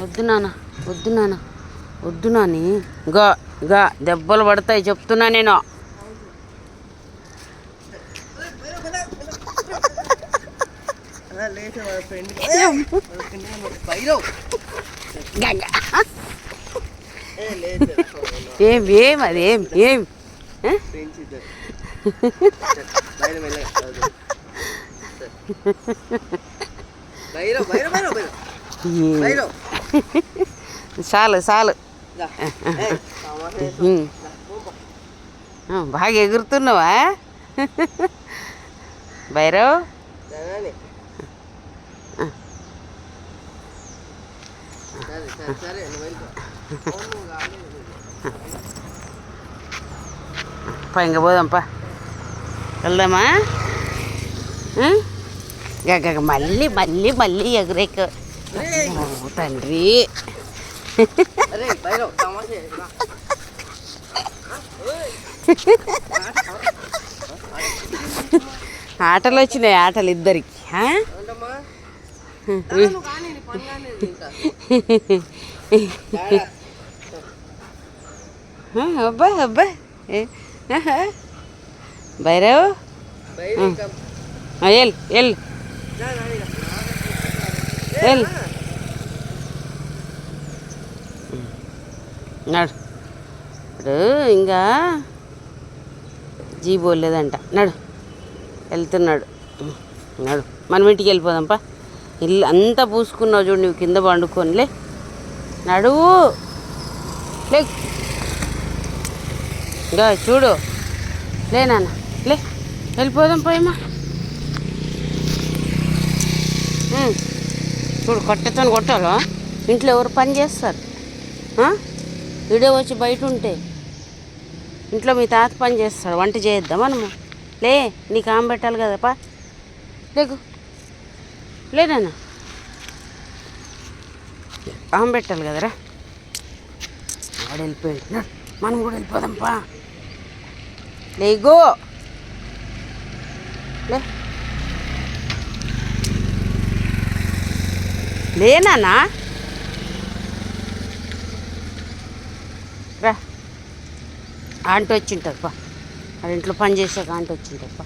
వద్దు నాన్న, వద్దు నాన్న, వద్దు నాని. గా గా దెబ్బలు పడతాయి చెప్తున్నా నేను. ఏం ఏం అది ఏం ఏం చాలు చాలు, బాగా ఎగురుతున్నావా భైరవ్? ఇంక పోదాంపా, వెళ్దామా? గగ మళ్ళీ మళ్ళీ మళ్ళీ ఎగురేక తండ్రి. ఆటలు వచ్చినాయి, ఆటలు ఇద్దరికి. అబ్బా అబ్బా భైరవ్ ఎల్ ఎల్ ఎల్ నడు. ఇప్పుడు ఇంకా జీబోలేదంట. నడు, వెళ్తున్నాడు. నడు, మనం ఇంటికి వెళ్ళిపోదాంపా. ఇల్లు అంతా పూసుకున్నావు చూడు నువ్వు, కింద పండుకోనిలే. నడువు లే, ఇంకా చూడు. లే నాన్న లే, వెళ్ళిపోదాం పోయమ్మా. చూడు, కొట్టతో కొట్టాలో ఇంట్లో ఎవరు పని చేస్తారు? వీడియో వచ్చి బయట ఉంటే ఇంట్లో మీ తాత పని చేస్తాడు, వంట చేయొద్దా మనము? లే, నీకు ఆమె పెట్టాలి కదపా. లేకు లేదన్నా, ఆమె పెట్టాలి కదరా. వాడు వెళ్ళిపోయాడు, మనం కూడా వెళ్ళిపోదాంపా. లేగో లే, లేనా రా. ఆంటీ వచ్చింటుంది పా, అది ఇంట్లో పని చేసాక ఆంటీ వచ్చింటుంది పా.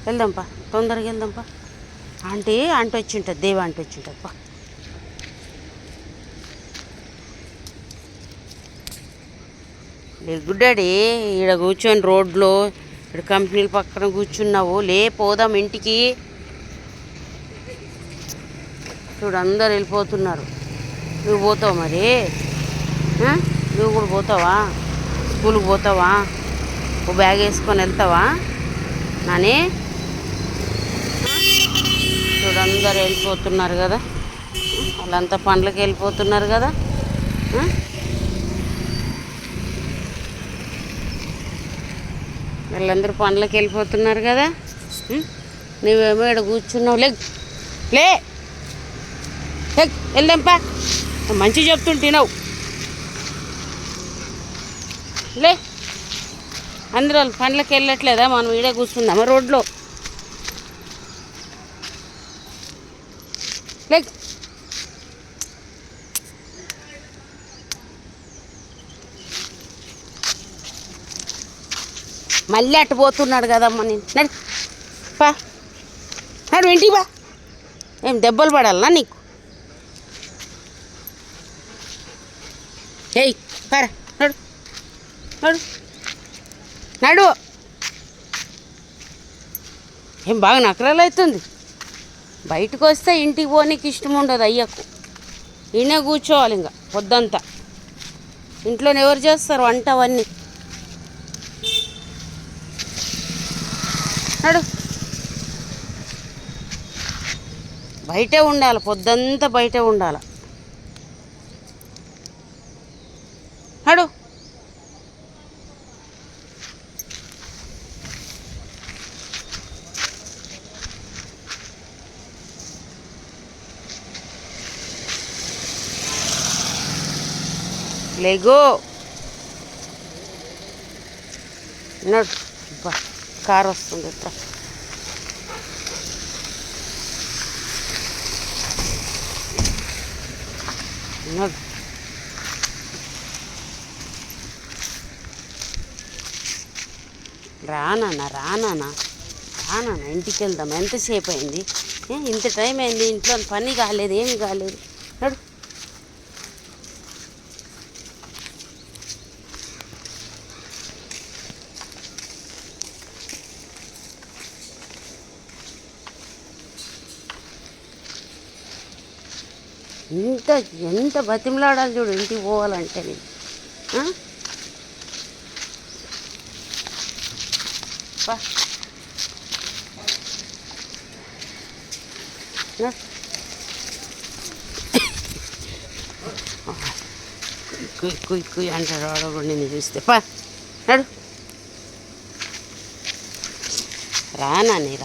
వెళ్దాంపా, తొందరగా వెళ్దాంపా. ఆంటీ వచ్చింటుంది, దేవి ఆంటీ వచ్చింటుంది పా. గుడ్డాడి ఈడ కూర్చొని రోడ్లో, ఇక్కడ కంపెనీల పక్కన కూర్చున్నావు. లే, పోదాం ఇంటికి. చూడు, అందరు వెళ్ళిపోతున్నారు. నువ్వు పోతావు మరి? నువ్వు కూడా పోతావా? స్కూల్కి పోతావా? ఓ బ్యాగ్ వేసుకొని వెళ్తావా నాని? చూడు, అందరు వెళ్ళిపోతున్నారు కదా, వాళ్ళంతా పనులకి వెళ్ళిపోతున్నారు కదా. వాళ్ళందరూ పనులకి వెళ్ళిపోతున్నారు కదా. నువ్వేమో ఇక్కడ కూర్చున్నావు. లే లే, వెళ్దాంపా. మంచిగా చెప్తుంటున్నావు. లే, అందరూ వాళ్ళు పనులకి వెళ్ళట్లేదా? మనం ఈడే కూర్చుందామా రోడ్లో? లే, మళ్ళీ అటు పోతున్నాడు కదమ్మా. నేను నడు పా, నడు ఇంటికి బా. ఏం దెబ్బలు పడాలనా నీకు? ఏయ్ పారా, నడు నడు నడు. ఏం బాగా నకరాలు అవుతుంది. బయటకు వస్తే ఇంటికి పోనీకి ఇష్టం ఉండదు అయ్యకు. ఈయనే కూర్చోవాలి ఇంకా పొద్దంతా. ఇంట్లోనే ఎవరు చేస్తారు వంట అవన్నీ? నడు, బయటే ఉండాలి, పొద్దంతా బయటే ఉండాలి. నడు. లేగో, నడు. కారు వస్తుంది. నడు. రానా ఇంటికి వెళ్దాం. ఎంతసేపు అయింది? ఇంత టైం అయింది, ఇంట్లో పని కాలేదు, ఏమి కాలేదు. నడు. ఎంత బతిమలాడాలి చూడు ఇంటికి పోవాలంటే నేను. పా కుయ్ అంటాడు వాడు నిన్ను చూస్తే. పా నడు. రానాని